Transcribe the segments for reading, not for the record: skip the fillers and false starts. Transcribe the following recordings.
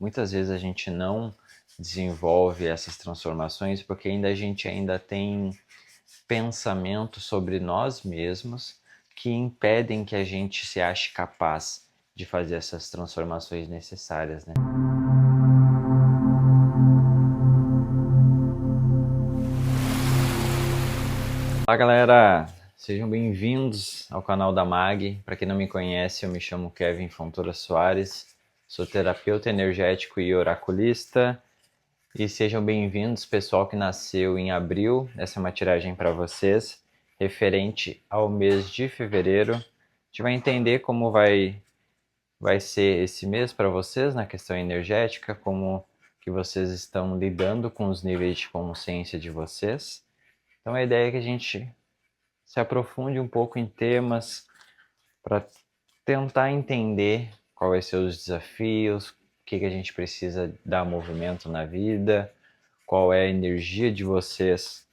muitas vezes a gente não desenvolve essas transformações porque a gente ainda tem pensamentos sobre nós mesmos que impedem que a gente se ache capaz de fazer essas transformações necessárias, né? Olá, galera! Sejam bem-vindos ao canal da MAG. Para quem não me conhece, eu me chamo Kevin Fontoura Soares, sou terapeuta energético e oraculista. E sejam bem-vindos, pessoal que nasceu em abril. Essa é uma tiragem para vocês, referente ao mês de fevereiro. A gente vai entender como vai ser esse mês para vocês na questão energética, como que vocês estão lidando com os níveis de consciência de vocês. Então a ideia é que a gente se aprofunde um pouco em temas para tentar entender quais vai ser os desafios, o que a gente precisa dar movimento na vida, qual é a energia de vocês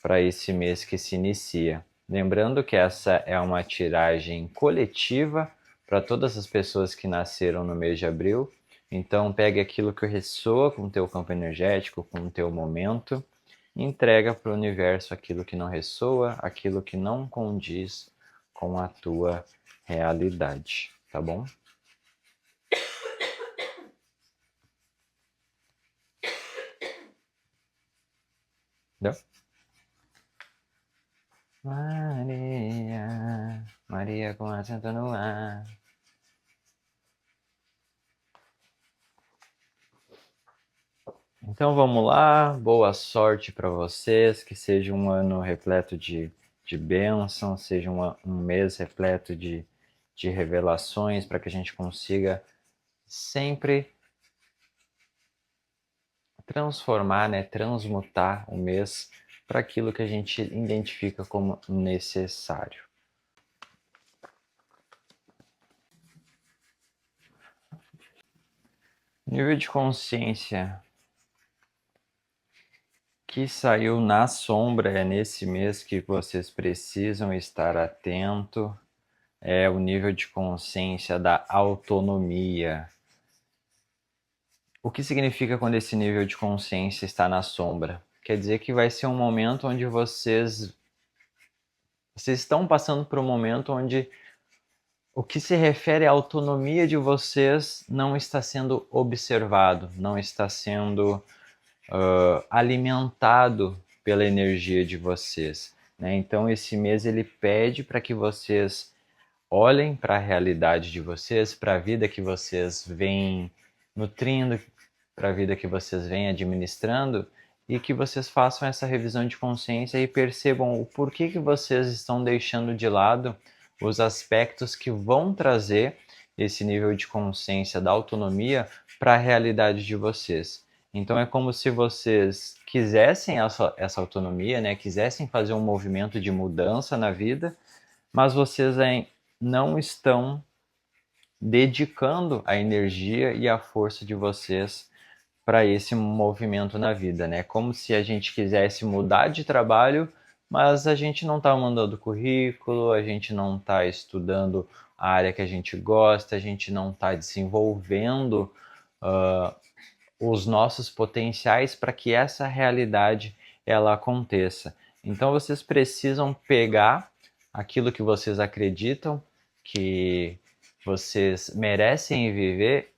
para esse mês que se inicia. Lembrando que essa é uma tiragem coletiva para todas as pessoas que nasceram no mês de abril. Então pegue aquilo que ressoa com o teu campo energético, com o teu momento, e entrega para o universo aquilo que não ressoa, aquilo que não condiz com a tua realidade, tá bom? Deu? Maria, Maria com acento no ar. Então vamos lá, boa sorte para vocês, que seja um ano repleto de bênção, seja um mês repleto de revelações, para que a gente consiga sempre transformar, né, transmutar o mês para aquilo que a gente identifica como necessário. Nível de consciência que saiu na sombra é nesse mês que vocês precisam estar atento, é o nível de consciência da autonomia. O que significa quando esse nível de consciência está na sombra? Quer dizer que vai ser um momento onde vocês estão passando por um momento onde o que se refere à autonomia de vocês não está sendo observado, não está sendo alimentado pela energia de vocês, né? Então esse mês ele pede para que vocês olhem para a realidade de vocês, para a vida que vocês vêm nutrindo, para a vida que vocês vêm administrando, e que vocês façam essa revisão de consciência e percebam o porquê que vocês estão deixando de lado os aspectos que vão trazer esse nível de consciência da autonomia para a realidade de vocês. Então é como se vocês quisessem essa autonomia, né? Quisessem fazer um movimento de mudança na vida, mas vocês não estão dedicando a energia e a força de vocês para esse movimento na vida, né? Como se a gente quisesse mudar de trabalho, mas a gente não está mandando currículo, a gente não está estudando a área que a gente gosta, a gente não está desenvolvendo os nossos potenciais para que essa realidade ela aconteça. Então vocês precisam pegar aquilo que vocês acreditam que vocês merecem viver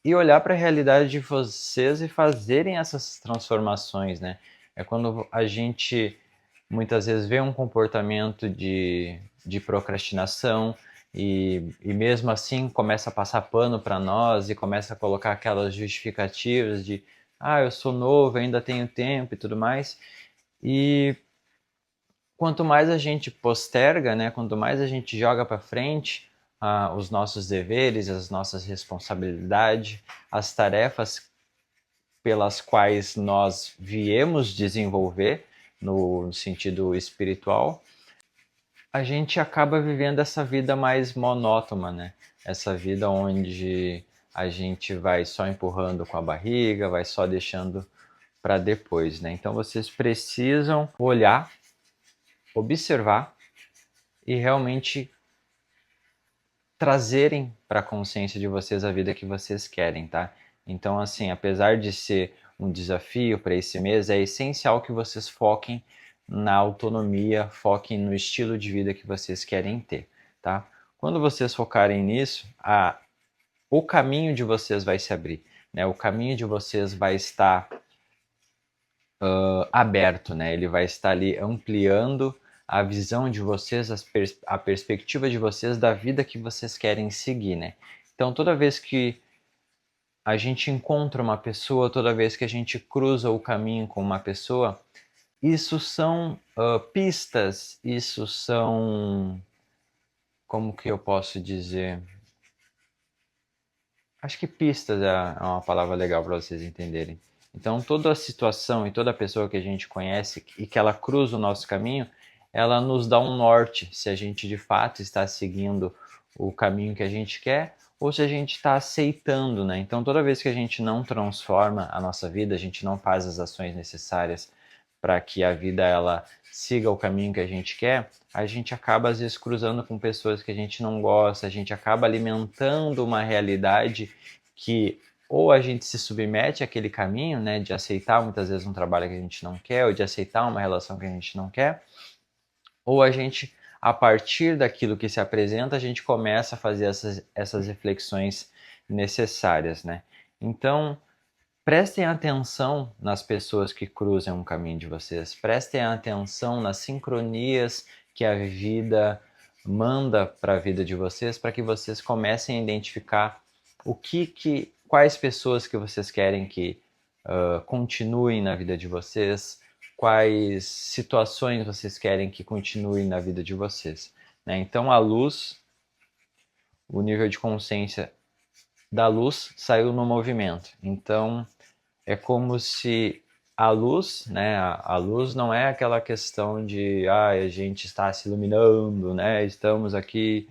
e olhar para a realidade de vocês e fazerem essas transformações, né? É quando a gente muitas vezes vê um comportamento de procrastinação e mesmo assim começa a passar pano para nós e começa a colocar aquelas justificativas de eu sou novo, ainda tenho tempo e tudo mais. E quanto mais a gente posterga, né, quanto mais a gente joga para frente os nossos deveres, as nossas responsabilidades, as tarefas pelas quais nós viemos desenvolver no sentido espiritual, a gente acaba vivendo essa vida mais monótona, né? Essa vida onde a gente vai só empurrando com a barriga, vai só deixando para depois, né? Então vocês precisam olhar, observar e realmente trazerem para a consciência de vocês a vida que vocês querem, tá? Então, assim, apesar de ser um desafio para esse mês, é essencial que vocês foquem na autonomia, foquem no estilo de vida que vocês querem ter, tá? Quando vocês focarem nisso, o caminho de vocês vai se abrir, né? O caminho de vocês vai estar aberto, né? Ele vai estar ali ampliando a visão de vocês, a perspectiva de vocês da vida que vocês querem seguir, né? Então, toda vez que a gente encontra uma pessoa, toda vez que a gente cruza o caminho com uma pessoa, isso são pistas, isso são, como que eu posso dizer? Acho que pistas é uma palavra legal para vocês entenderem. Então, toda a situação e toda pessoa que a gente conhece e que ela cruza o nosso caminho, ela nos dá um norte se a gente de fato está seguindo o caminho que a gente quer ou se a gente está aceitando, né? Então, toda vez que a gente não transforma a nossa vida, a gente não faz as ações necessárias para que a vida ela siga o caminho que a gente quer, a gente acaba às vezes cruzando com pessoas que a gente não gosta, a gente acaba alimentando uma realidade que ou a gente se submete àquele caminho, né, de aceitar muitas vezes um trabalho que a gente não quer, ou de aceitar uma relação que a gente não quer, ou a gente, a partir daquilo que se apresenta, a gente começa a fazer essas reflexões necessárias, né? Então, prestem atenção nas pessoas que cruzam o caminho de vocês. Prestem atenção nas sincronias que a vida manda para a vida de vocês, para que vocês comecem a identificar quais pessoas que vocês querem que continuem na vida de vocês, quais situações vocês querem que continuem na vida de vocês, né? Então a luz, o nível de consciência da luz saiu no movimento. Então é como se a luz, né? A luz não é aquela questão de a gente está se iluminando, né? Estamos aqui,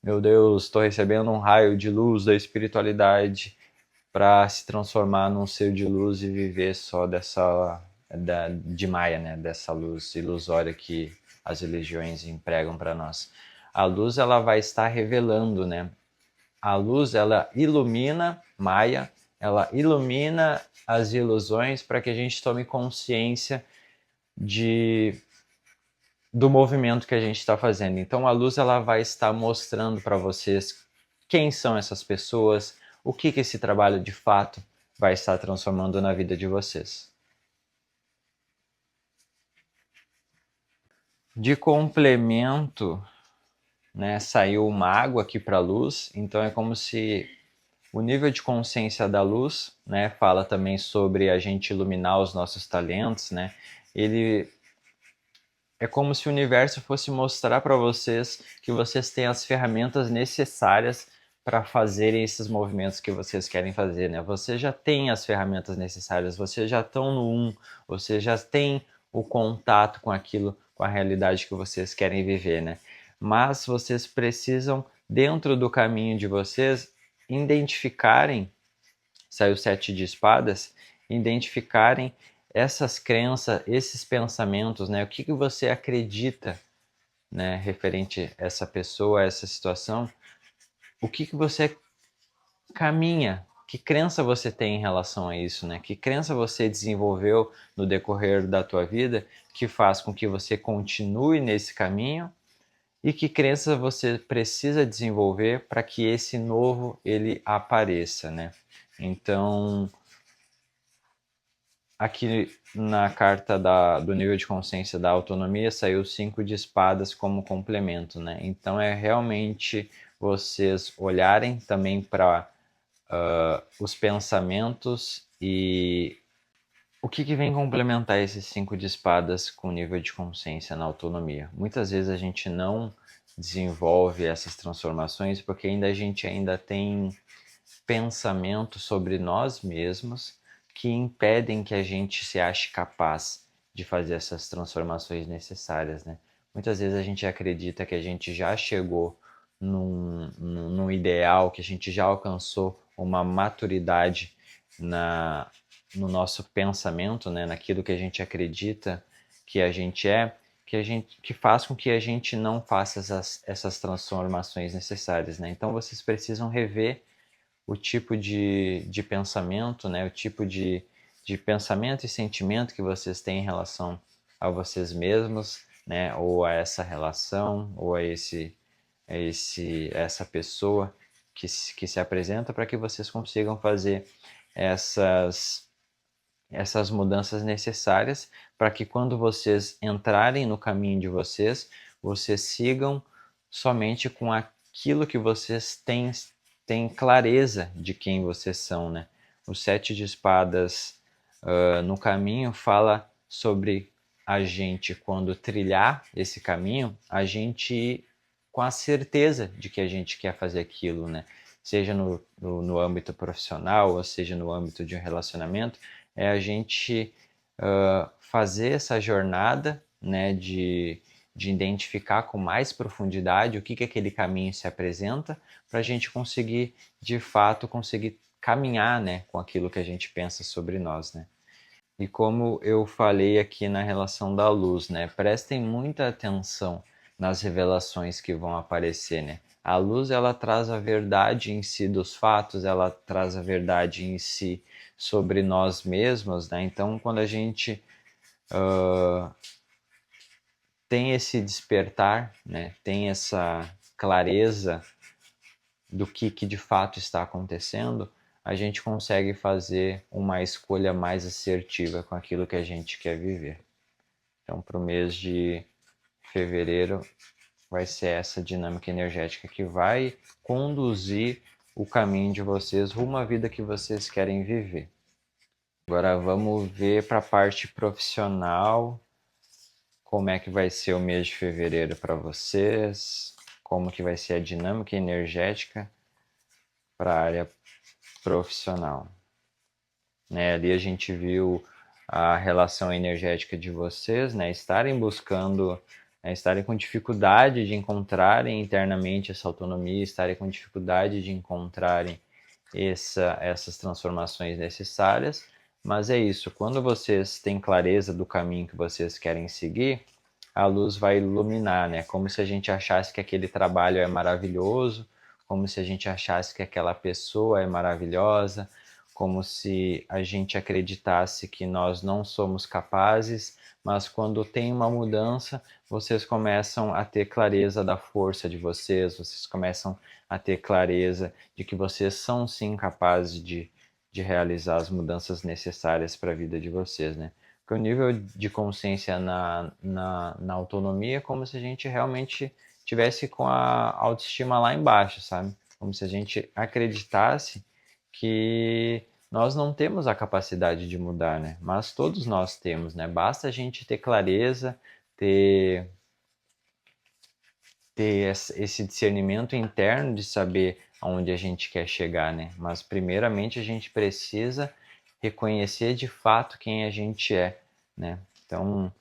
meu Deus, estou recebendo um raio de luz da espiritualidade para se transformar num ser de luz e viver só de Maia, né? Dessa luz ilusória que as religiões empregam para nós. A luz ela vai estar revelando, né? A luz ela ilumina Maia, ela ilumina as ilusões para que a gente tome consciência de do movimento que a gente está fazendo. Então a luz ela vai estar mostrando para vocês quem são essas pessoas, o que esse trabalho de fato vai estar transformando na vida de vocês. De complemento, né, saiu uma água aqui para a luz, então é como se o nível de consciência da luz, né, fala também sobre a gente iluminar os nossos talentos, né? Ele é como se o universo fosse mostrar para vocês que vocês têm as ferramentas necessárias para fazerem esses movimentos que vocês querem fazer, né? Vocês já têm as ferramentas necessárias, vocês já estão no vocês já têm o contato com aquilo, com a realidade que vocês querem viver, né? Mas vocês precisam, dentro do caminho de vocês, identificarem, saiu o 7 de espadas, identificarem essas crenças, esses pensamentos, né? O que você acredita, né, referente a essa pessoa, a essa situação? O que você caminha? Que crença você tem em relação a isso, né? Que crença você desenvolveu no decorrer da tua vida que faz com que você continue nesse caminho e que crença você precisa desenvolver para que esse novo ele apareça, né? Então, aqui na carta do nível de consciência da autonomia saiu o 5 de espadas como complemento, né? Então é realmente vocês olharem também para os pensamentos e o que vem complementar esses 5 de espadas com o nível de consciência na autonomia. Muitas vezes a gente não desenvolve essas transformações porque a gente ainda tem pensamentos sobre nós mesmos que impedem que a gente se ache capaz de fazer essas transformações necessárias, né? Muitas vezes a gente acredita que a gente já chegou num ideal, que a gente já alcançou uma maturidade no nosso pensamento, né? Naquilo que a gente acredita que a gente é, que faz com que a gente não faça essas transformações necessárias, né? Então vocês precisam rever o tipo de pensamento, né? O tipo de pensamento e sentimento que vocês têm em relação a vocês mesmos, né? Ou a essa relação, ou a essa pessoa que se apresenta, para que vocês consigam fazer essas mudanças necessárias para que quando vocês entrarem no caminho de vocês, vocês sigam somente com aquilo que vocês têm clareza de quem vocês são, né? O Sete de Espadas no caminho fala sobre a gente, quando trilhar esse caminho, a gente ir com a certeza de que a gente quer fazer aquilo, né? Seja no âmbito profissional, ou seja no âmbito de um relacionamento, é a gente fazer essa jornada, né, de identificar com mais profundidade o que aquele caminho se apresenta, para a gente conseguir, de fato, conseguir caminhar, né, com aquilo que a gente pensa sobre nós, né. E como eu falei aqui na relação da luz, né, prestem muita atenção nas revelações que vão aparecer, né. A luz, ela traz a verdade em si dos fatos, ela traz a verdade em si sobre nós mesmos, né. Então, quando a gente tem esse despertar, né, tem essa clareza do que de fato está acontecendo, a gente consegue fazer uma escolha mais assertiva com aquilo que a gente quer viver. Então, para o mês de fevereiro, vai ser essa dinâmica energética que vai conduzir o caminho de vocês rumo à vida que vocês querem viver. Agora vamos ver para a parte profissional, como é que vai ser o mês de fevereiro para vocês, como que vai ser a dinâmica energética para a área profissional. Né, ali a gente viu a relação energética de vocês, né, estarem buscando, né, estarem com dificuldade de encontrarem internamente essa autonomia, estarem com dificuldade de encontrarem essas transformações necessárias, mas é isso, quando vocês têm clareza do caminho que vocês querem seguir, a luz vai iluminar, né? Como se a gente achasse que aquele trabalho é maravilhoso, como se a gente achasse que aquela pessoa é maravilhosa, como se a gente acreditasse que nós não somos capazes, mas quando tem uma mudança, vocês começam a ter clareza da força de vocês começam a ter clareza de que vocês são sim capazes de realizar as mudanças necessárias para a vida de vocês, né? Porque o nível de consciência na autonomia é como se a gente realmente tivesse com a autoestima lá embaixo, sabe? Como se a gente acreditasse que nós não temos a capacidade de mudar, né? Mas todos nós temos, né? Basta a gente ter clareza, ter esse discernimento interno de saber aonde a gente quer chegar, né? Mas primeiramente a gente precisa reconhecer de fato quem a gente é, né? Então,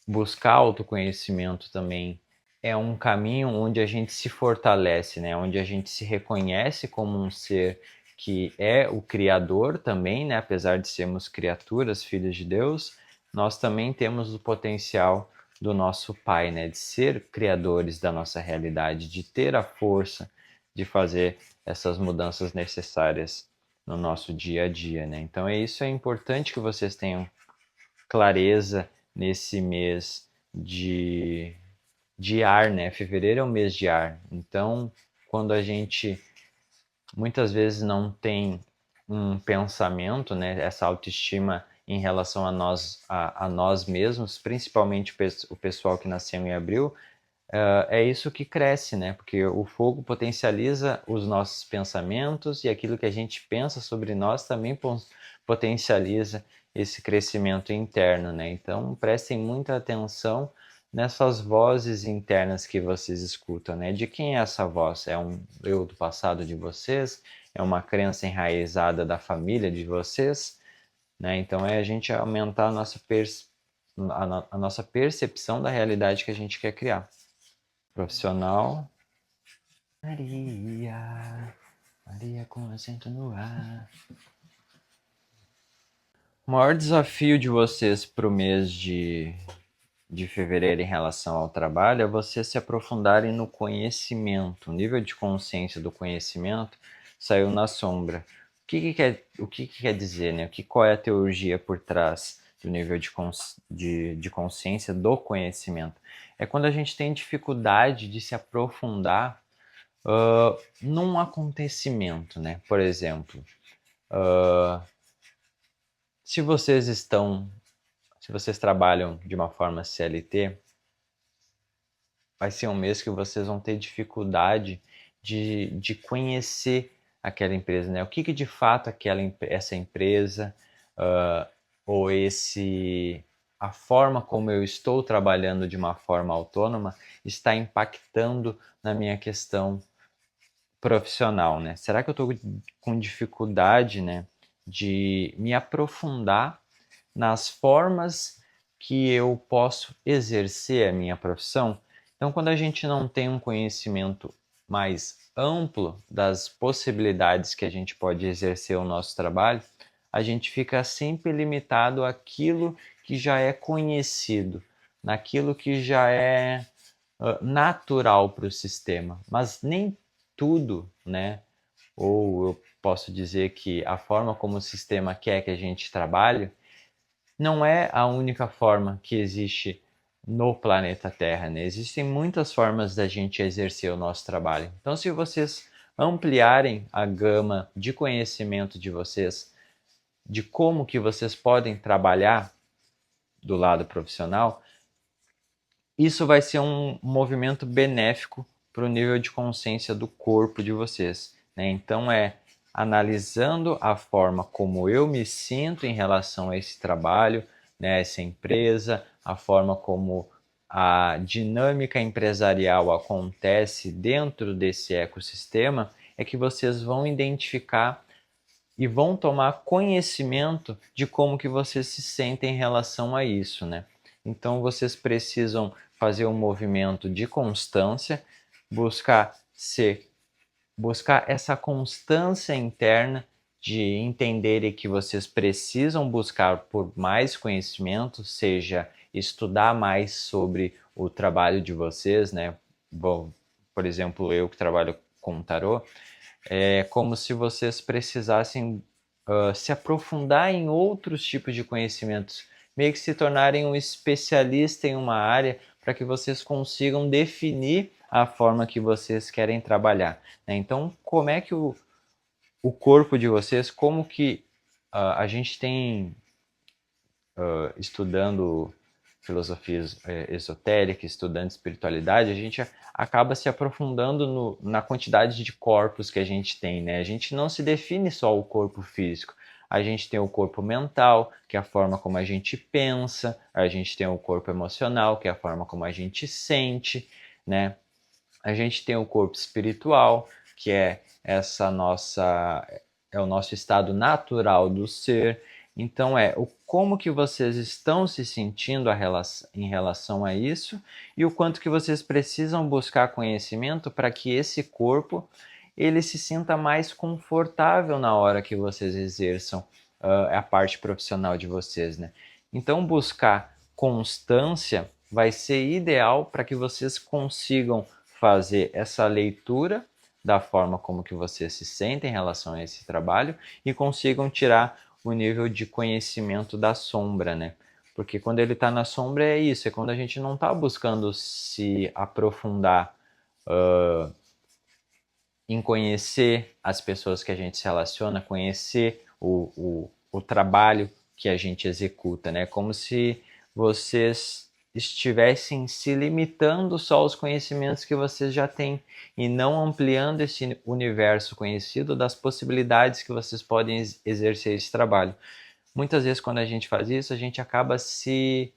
buscar autoconhecimento também é um caminho onde a gente se fortalece, né? Onde a gente se reconhece como um ser que é o criador também, né? Apesar de sermos criaturas, filhos de Deus, nós também temos o potencial do nosso Pai, né? De ser criadores da nossa realidade, de ter a força de fazer essas mudanças necessárias no nosso dia a dia, né? Então é importante que vocês tenham clareza nesse mês de ar, né? Fevereiro é um mês de ar. Então, quando a gente muitas vezes não tem um pensamento, né? Essa autoestima em relação a nós mesmos, principalmente o pessoal que nasceu em abril, é isso que cresce, né? Porque o fogo potencializa os nossos pensamentos e aquilo que a gente pensa sobre nós também potencializa esse crescimento interno, né? Então, prestem muita atenção nessas vozes internas que vocês escutam, né? De quem é essa voz? É um eu do passado de vocês? É uma crença enraizada da família de vocês? Né? Então, é a gente aumentar a nossa percepção da realidade que a gente quer criar. Profissional. Maria, Maria com acento no ar. O maior desafio de vocês para o mês de fevereiro em relação ao trabalho é vocês se aprofundarem no conhecimento. O nível de consciência do conhecimento saiu na sombra. O que quer dizer, né? Qual é a teologia por trás do nível de consciência do conhecimento? É quando a gente tem dificuldade de se aprofundar num acontecimento, né? Por exemplo, se vocês trabalham de uma forma CLT, vai ser um mês que vocês vão ter dificuldade de conhecer aquela empresa, né? O que de fato essa empresa ou a forma como eu estou trabalhando de uma forma autônoma está impactando na minha questão profissional, né? Será que eu estou com dificuldade, né, de me aprofundar nas formas que eu posso exercer a minha profissão? Então, quando a gente não tem um conhecimento mais amplo das possibilidades que a gente pode exercer o nosso trabalho, a gente fica sempre limitado àquilo que já é conhecido, naquilo que já é natural para o sistema, mas nem tudo, né? Ou eu posso dizer que a forma como o sistema quer que a gente trabalhe não é a única forma que existe no planeta Terra, né? Existem muitas formas da gente exercer o nosso trabalho. Então, se vocês ampliarem a gama de conhecimento de vocês, de como que vocês podem trabalhar do lado profissional, isso vai ser um movimento benéfico para o nível de consciência do corpo de vocês, né? Então analisando a forma como eu me sinto em relação a esse trabalho, né, essa empresa, a forma como a dinâmica empresarial acontece dentro desse ecossistema, é que vocês vão identificar e vão tomar conhecimento de como que vocês se sentem em relação a isso, né? Então vocês precisam fazer um movimento de constância, buscar buscar essa constância interna de entenderem que vocês precisam buscar por mais conhecimento, seja estudar mais sobre o trabalho de vocês, né? Bom, por exemplo, eu que trabalho com tarô, é como se vocês precisassem se aprofundar em outros tipos de conhecimentos, meio que se tornarem um especialista em uma área para que vocês consigam definir a forma que vocês querem trabalhar, né? Então, como é que o corpo de vocês, como que a gente tem estudando filosofia esotérica, estudando espiritualidade, a gente acaba se aprofundando na quantidade de corpos que a gente tem, né? A gente não se define só o corpo físico. A gente tem o corpo mental, que é a forma como a gente pensa, a gente tem o corpo emocional, que é a forma como a gente sente, né? A gente tem o corpo espiritual, que é é o nosso estado natural do ser. Então o como que vocês estão se sentindo em relação a isso e o quanto que vocês precisam buscar conhecimento para que esse corpo ele se sinta mais confortável na hora que vocês exerçam a parte profissional de vocês, né? Então buscar constância vai ser ideal para que vocês consigam fazer essa leitura da forma como que vocês se sentem em relação a esse trabalho e consigam tirar o nível de conhecimento da sombra, né? Porque quando ele está na sombra é isso, é quando a gente não está buscando se aprofundar em conhecer as pessoas que a gente se relaciona, conhecer o trabalho que a gente executa, né? Como se vocês estivessem se limitando só aos conhecimentos que vocês já têm e não ampliando esse universo conhecido das possibilidades que vocês podem exercer esse trabalho. Muitas vezes quando a gente faz isso, a gente acaba se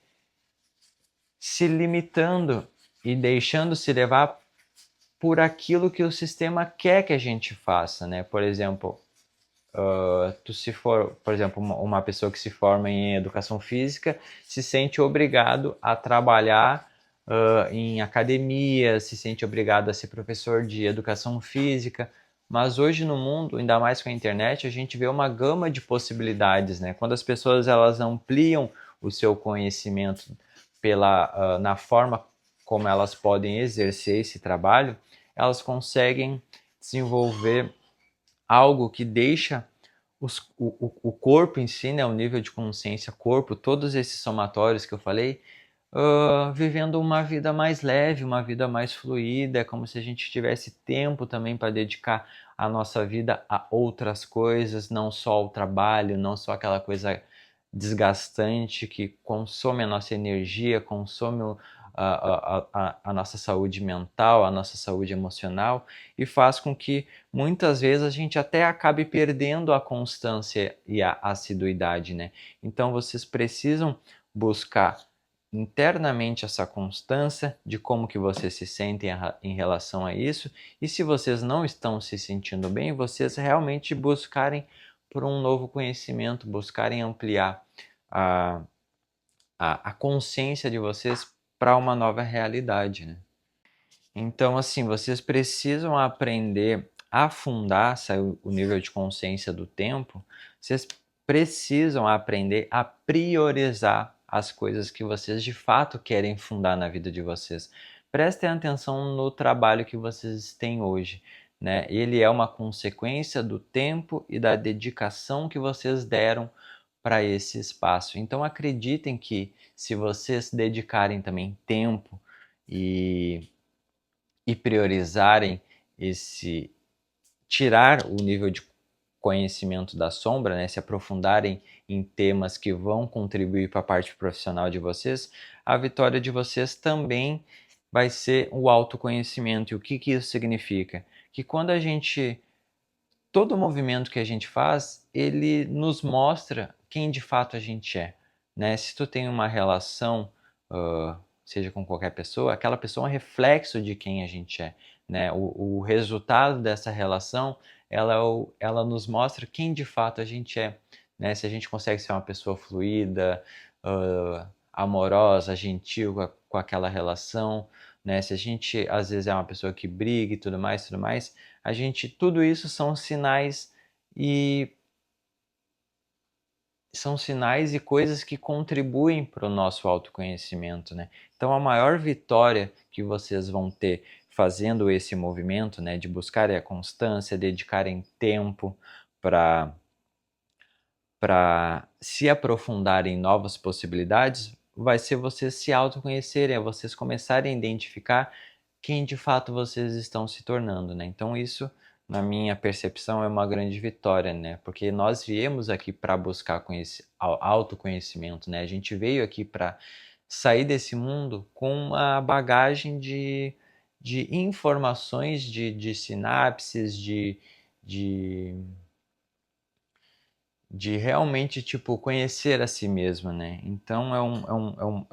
limitando e deixando se levar por aquilo que o sistema quer que a gente faça, né? Por exemplo, por exemplo, uma pessoa que se forma em educação física se sente obrigado a trabalhar em academia, se sente obrigado a ser professor de educação física, mas hoje no mundo, ainda mais com a internet, a gente vê uma gama de possibilidades, né? Quando as pessoas elas ampliam o seu conhecimento na forma como elas podem exercer esse trabalho, elas conseguem desenvolver algo que deixa o corpo em si, né, o nível de consciência, corpo, todos esses somatórios que eu falei, vivendo uma vida mais leve, uma vida mais fluida, como se a gente tivesse tempo também para dedicar a nossa vida a outras coisas, não só ao trabalho, não só aquela coisa desgastante que consome a nossa energia, consome a nossa saúde mental, a nossa saúde emocional, e faz com que muitas vezes a gente até acabe perdendo a constância e a assiduidade, né? Então vocês precisam buscar internamente essa constância de como que vocês se sentem em relação a isso, e se vocês não estão se sentindo bem, vocês realmente buscarem por um novo conhecimento, buscarem ampliar a, a consciência de vocês para uma nova realidade, né? Então, assim, vocês precisam aprender a afundar o nível de consciência do tempo, vocês precisam aprender a priorizar as coisas que vocês de fato querem fundar na vida de vocês. Prestem atenção no trabalho que vocês têm hoje, né? Ele é uma consequência do tempo e da dedicação que vocês deram para esse espaço. Então acreditem que se vocês dedicarem também tempo e priorizarem esse tirar o nível de conhecimento da sombra, né, se aprofundarem em temas que vão contribuir para a parte profissional de vocês, a vitória de vocês também vai ser o autoconhecimento. E o que isso significa? Que quando a gente todo movimento que a gente faz, ele nos mostra quem de fato a gente é, né? Se tu tem uma relação, seja com qualquer pessoa, aquela pessoa é um reflexo de quem a gente é, né? O resultado dessa relação, ela nos mostra quem de fato a gente é, né? Se a gente consegue ser uma pessoa fluida, amorosa, gentil com aquela relação, né? Se a gente às vezes é uma pessoa que briga e tudo mais, a gente, tudo isso e são sinais e coisas que contribuem para o nosso autoconhecimento, né? Então a maior vitória que vocês vão ter fazendo esse movimento, né, de buscarem a constância, dedicarem tempo para se aprofundarem em novas possibilidades, vai ser vocês se autoconhecerem, é vocês começarem a identificar quem de fato vocês estão se tornando, né? Então isso, na minha percepção, é uma grande vitória, né? Porque nós viemos aqui para buscar autoconhecimento, né? A gente veio aqui para sair desse mundo com uma bagagem de informações, de sinapses, de realmente, tipo, conhecer a si mesmo, né? Então é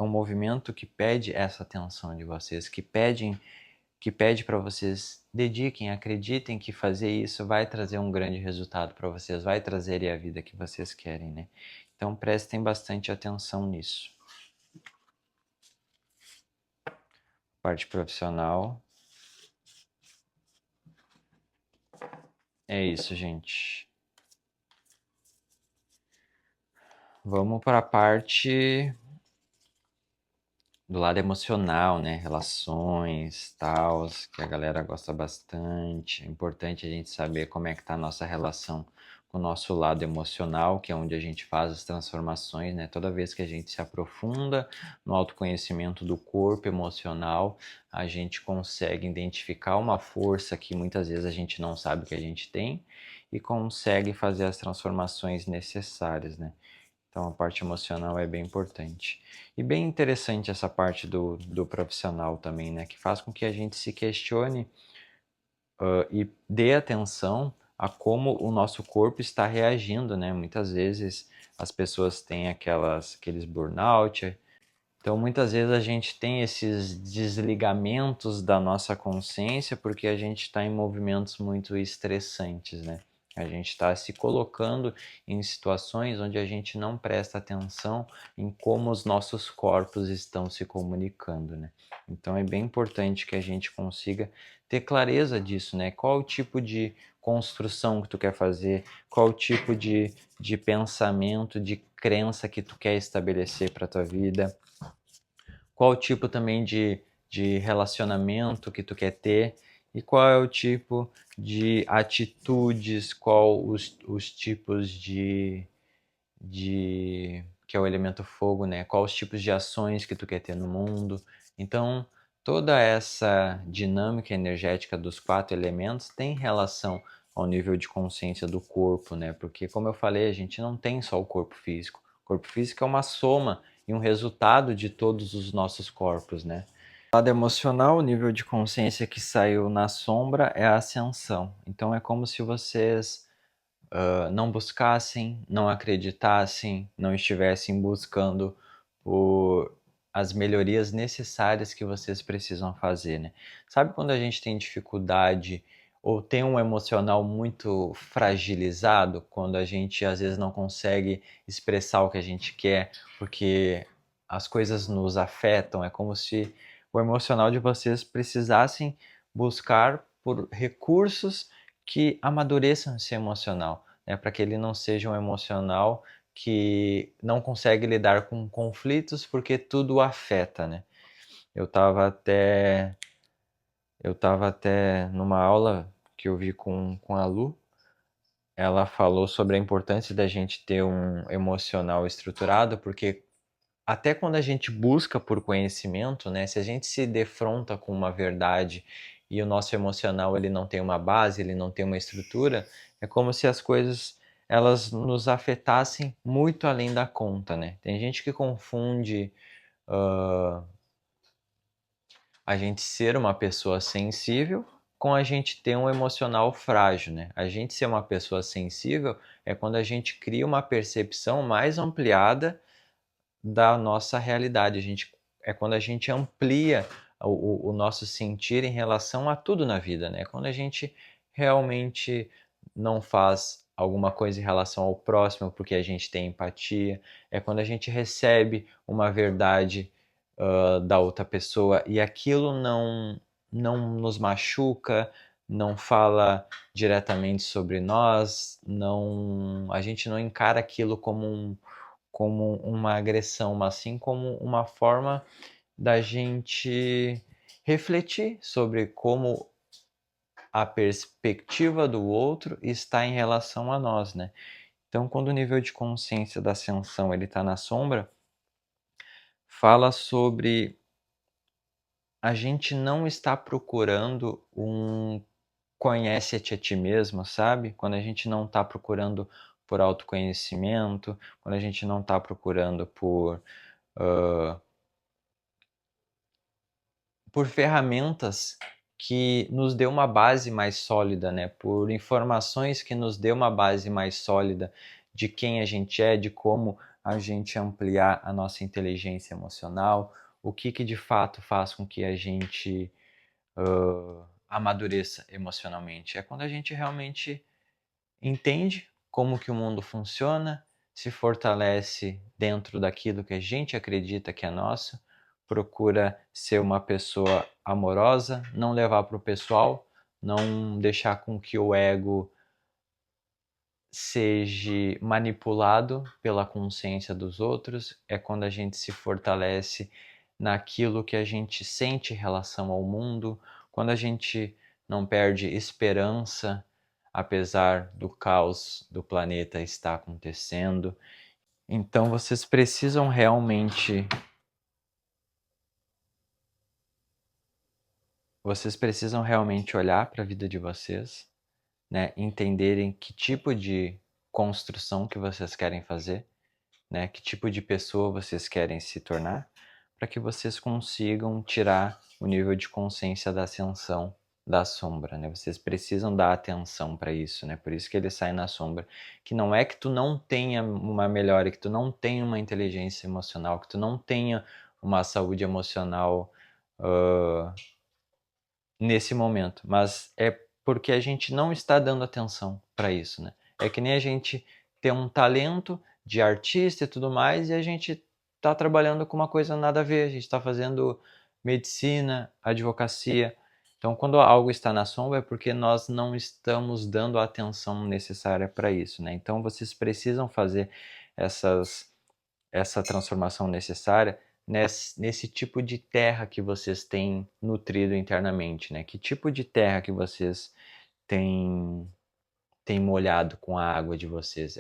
um movimento que pede essa atenção de vocês, que pede para vocês dediquem, acreditem que fazer isso vai trazer um grande resultado para vocês, vai trazer a vida que vocês querem, né? Então prestem bastante atenção nisso. Parte profissional. É isso, gente. Vamos para a parte do lado emocional, né? Relações, tal, que a galera gosta bastante. É importante a gente saber como é que tá a nossa relação com o nosso lado emocional, que é onde a gente faz as transformações, né? Toda vez que a gente se aprofunda no autoconhecimento do corpo emocional, a gente consegue identificar uma força que muitas vezes a gente não sabe que a gente tem e consegue fazer as transformações necessárias, né? Então a parte emocional é bem importante. E bem interessante essa parte do profissional também, né? Que faz com que a gente se questione e dê atenção a como o nosso corpo está reagindo, né? Muitas vezes as pessoas têm aqueles burnout. Então muitas vezes a gente tem esses desligamentos da nossa consciência porque a gente está em movimentos muito estressantes, né? A gente está se colocando em situações onde a gente não presta atenção em como os nossos corpos estão se comunicando, né? Então é bem importante que a gente consiga ter clareza disso, né? Qual o tipo de construção que tu quer fazer, qual o tipo de pensamento, de crença que tu quer estabelecer para a tua vida, qual o tipo também de relacionamento que tu quer ter e qual é o tipo de atitudes, qual os tipos que é o elemento fogo, né? Quais os tipos de ações que tu quer ter no mundo. Então, toda essa dinâmica energética dos 4 elementos tem relação ao nível de consciência do corpo, né? Porque, como eu falei, a gente não tem só o corpo físico. O corpo físico é uma soma e um resultado de todos os nossos corpos, né? O lado emocional, o nível de consciência que saiu na sombra é a ascensão. Então, é como se vocês não buscassem, não acreditassem, não estivessem buscando por as melhorias necessárias que vocês precisam fazer, né? Sabe quando a gente tem dificuldade ou tem um emocional muito fragilizado, quando a gente às vezes não consegue expressar o que a gente quer, porque as coisas nos afetam, é como se o emocional de vocês precisassem buscar por recursos que amadureçam esse emocional, né? Para que ele não seja um emocional que não consegue lidar com conflitos porque tudo o afeta, né? Eu estava até numa aula que eu vi com a Lu, ela falou sobre a importância da gente ter um emocional estruturado, porque até quando a gente busca por conhecimento, né, se a gente se defronta com uma verdade e o nosso emocional ele não tem uma base, ele não tem uma estrutura, é como se as coisas elas nos afetassem muito além da conta, né? Tem gente que confunde a gente ser uma pessoa sensível com a gente ter um emocional frágil, né? A gente ser uma pessoa sensível é quando a gente cria uma percepção mais ampliada da nossa realidade. É quando a gente amplia o nosso sentir em relação a tudo na vida, né? Quando a gente realmente não faz alguma coisa em relação ao próximo porque a gente tem empatia, é quando a gente recebe uma verdade da outra pessoa e aquilo não nos machuca, não fala diretamente sobre nós, a gente não encara aquilo como uma agressão, mas sim como uma forma da gente refletir sobre como a perspectiva do outro está em relação a nós, né? Então, quando o nível de consciência da ascensão ele está na sombra, fala sobre a gente não estar procurando um conhece-te a ti mesmo, sabe? Quando a gente não está procurando por autoconhecimento, quando a gente não está procurando uh, por ferramentas que nos dê uma base mais sólida, né? Por informações que nos dê uma base mais sólida de quem a gente é, de como a gente ampliar a nossa inteligência emocional, o que de fato faz com que a gente amadureça emocionalmente. É quando a gente realmente entende como que o mundo funciona, se fortalece dentro daquilo que a gente acredita que é nosso, procura ser uma pessoa amorosa, não levar para o pessoal, não deixar com que o ego seja manipulado pela consciência dos outros, é quando a gente se fortalece naquilo que a gente sente em relação ao mundo, quando a gente não perde esperança, apesar do caos do planeta estar acontecendo. Então vocês precisam realmente olhar para a vida de vocês, né? Entenderem que tipo de construção que vocês querem fazer, né? Que tipo de pessoa vocês querem se tornar, para que vocês consigam tirar o nível de consciência da ascensão da sombra, né? Vocês precisam dar atenção para isso, né? Por isso que ele sai na sombra, que não é que tu não tenha uma melhora, que tu não tenha uma inteligência emocional, que tu não tenha uma saúde emocional uh, nesse momento, mas é porque a gente não está dando atenção para isso, né? É que nem a gente ter um talento de artista e tudo mais, e a gente está trabalhando com uma coisa nada a ver, a gente está fazendo medicina, advocacia. Então, quando algo está na sombra, é porque nós não estamos dando a atenção necessária para isso, né? Então, vocês precisam fazer essa transformação necessária nesse tipo de terra que vocês têm nutrido internamente, né? Que tipo de terra que vocês têm molhado com a água de vocês?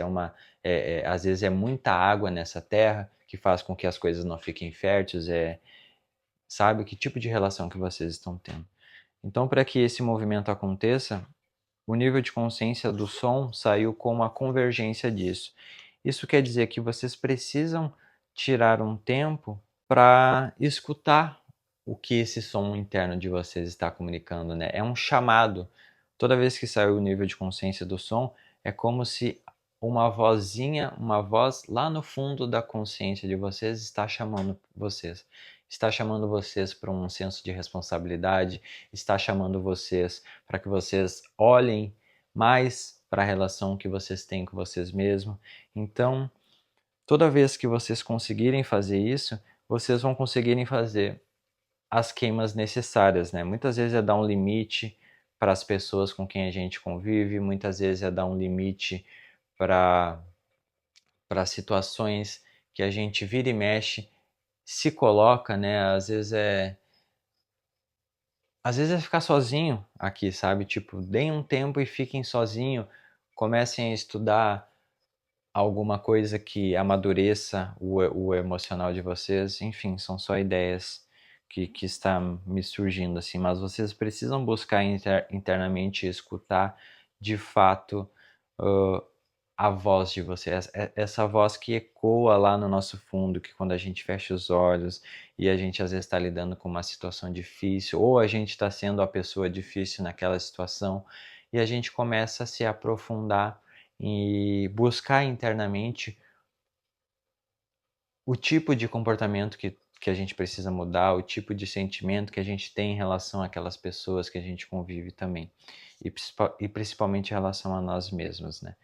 Às vezes é muita água nessa terra que faz com que as coisas não fiquem férteis, sabe? Que tipo de relação que vocês estão tendo? Então, para que esse movimento aconteça, o nível de consciência do som saiu como a convergência disso. Isso quer dizer que vocês precisam tirar um tempo para escutar o que esse som interno de vocês está comunicando, né? É um chamado. Toda vez que sai o nível de consciência do som, é como se uma vozinha, uma voz lá no fundo da consciência de vocês está chamando vocês. Está chamando vocês para um senso de responsabilidade, está chamando vocês para que vocês olhem mais para a relação que vocês têm com vocês mesmos. Então, toda vez que vocês conseguirem fazer isso, vocês vão conseguirem fazer as queimas necessárias, né? Muitas vezes é dar um limite para as pessoas com quem a gente convive, muitas vezes é dar um limite para situações que a gente vira e mexe, se coloca, né? Às vezes é ficar sozinho aqui, sabe? Tipo, deem um tempo e fiquem sozinho, comecem a estudar alguma coisa que amadureça o emocional de vocês. Enfim, são só ideias que está me surgindo assim, mas vocês precisam buscar internamente escutar de fato uh, a voz de vocês, essa voz que ecoa lá no nosso fundo, que quando a gente fecha os olhos e a gente às vezes está lidando com uma situação difícil, ou a gente está sendo a pessoa difícil naquela situação, e a gente começa a se aprofundar e buscar internamente o tipo de comportamento que a gente precisa mudar, o tipo de sentimento que a gente tem em relação àquelas pessoas que a gente convive também, e principalmente em relação a nós mesmos, né?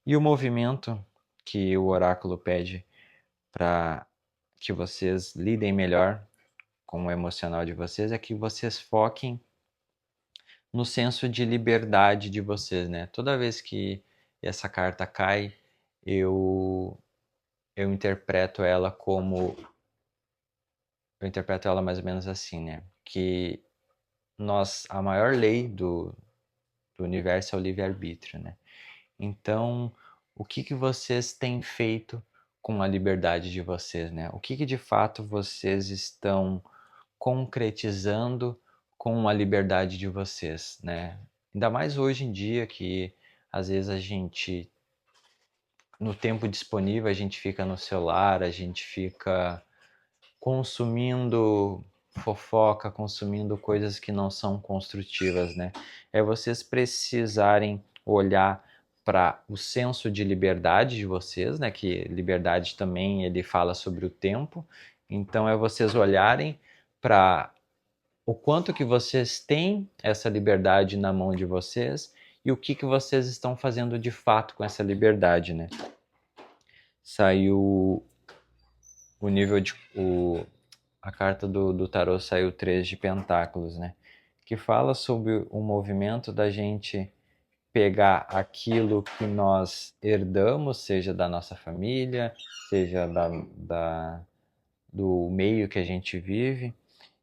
E o movimento que o oráculo pede para que vocês lidem melhor com o emocional de vocês é que vocês foquem no senso de liberdade de vocês, né? Toda vez que essa carta cai, eu eu interpreto ela como eu interpreto ela mais ou menos assim, né? Que a maior lei do universo é o livre-arbítrio, né? Então, o que vocês têm feito com a liberdade de vocês, né? O que de fato vocês estão concretizando com a liberdade de vocês, né? Ainda mais hoje em dia que às vezes no tempo disponível, a gente fica no celular, a gente fica consumindo fofoca, consumindo coisas que não são construtivas, né? É vocês precisarem olhar para o senso de liberdade de vocês, né? Que liberdade também ele fala sobre o tempo. Então é vocês olharem para o quanto que vocês têm essa liberdade na mão de vocês e o que vocês estão fazendo de fato com essa liberdade, né? Saiu o nível de a carta do tarô saiu o 3 de pentáculos, né? Que fala sobre o movimento da gente pegar aquilo que nós herdamos, seja da nossa família, seja do meio que a gente vive,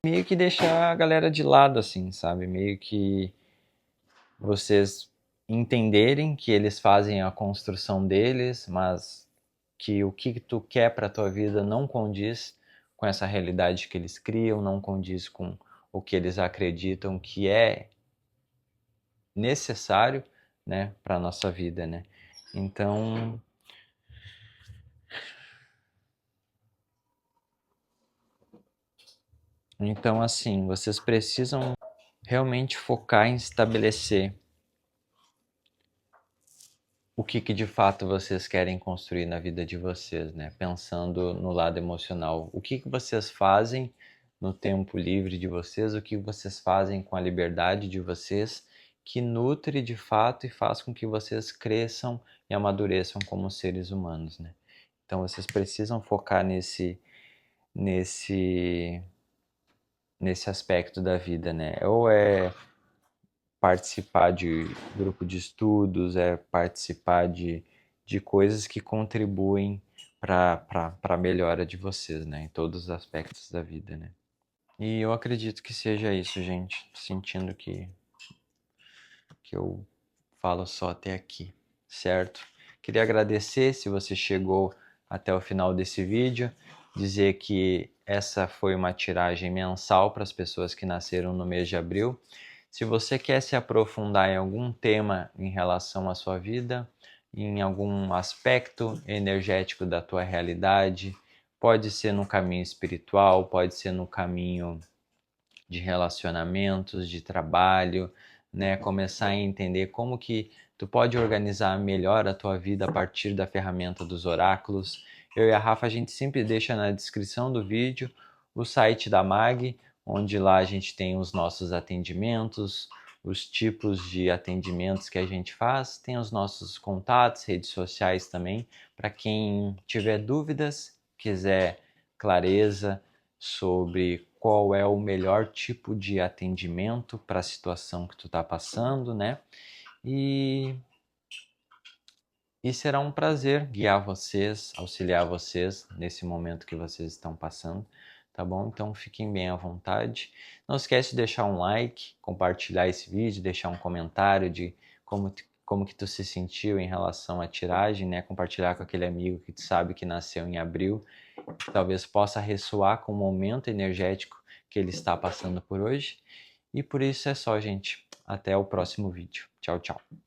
meio que deixar a galera de lado, assim, sabe? Meio que vocês entenderem que eles fazem a construção deles, mas que o que tu quer para tua vida não condiz com essa realidade que eles criam, não condiz com o que eles acreditam que é necessário, né, para nossa vida, né? Então, assim, vocês precisam realmente focar em estabelecer o que de fato vocês querem construir na vida de vocês, né? Pensando no lado emocional. O que vocês fazem no tempo livre de vocês, o que vocês fazem com a liberdade de vocês, que nutre de fato e faz com que vocês cresçam e amadureçam como seres humanos, né? Então vocês precisam focar nesse, nesse aspecto da vida, né? Ou é participar de grupo de estudos, é participar de coisas que contribuem para a melhora de vocês, né? Em todos os aspectos da vida, né? E eu acredito que seja isso, gente. Sentindo que eu falo só até aqui, certo? Queria agradecer se você chegou até o final desse vídeo, dizer que essa foi uma tiragem mensal para as pessoas que nasceram no mês de abril. Se você quer se aprofundar em algum tema em relação à sua vida, em algum aspecto energético da tua realidade, pode ser no caminho espiritual, pode ser no caminho de relacionamentos, de trabalho, né? Começar a entender como que tu pode organizar melhor a tua vida a partir da ferramenta dos oráculos. Eu e a Rafa, a gente sempre deixa na descrição do vídeo o site da MAG, onde lá a gente tem os nossos atendimentos, os tipos de atendimentos que a gente faz, tem os nossos contatos, redes sociais também, para quem tiver dúvidas, quiser clareza sobre qual é o melhor tipo de atendimento para a situação que tu está passando, né? E, e será um prazer guiar vocês, auxiliar vocês nesse momento que vocês estão passando, tá bom? Então fiquem bem à vontade. Não esquece de deixar um like, compartilhar esse vídeo, deixar um comentário de como que tu se sentiu em relação à tiragem, né? Compartilhar com aquele amigo que tu sabe que nasceu em abril, que talvez possa ressoar com o momento energético que ele está passando por hoje. E por isso é só, gente. Até o próximo vídeo. Tchau, tchau.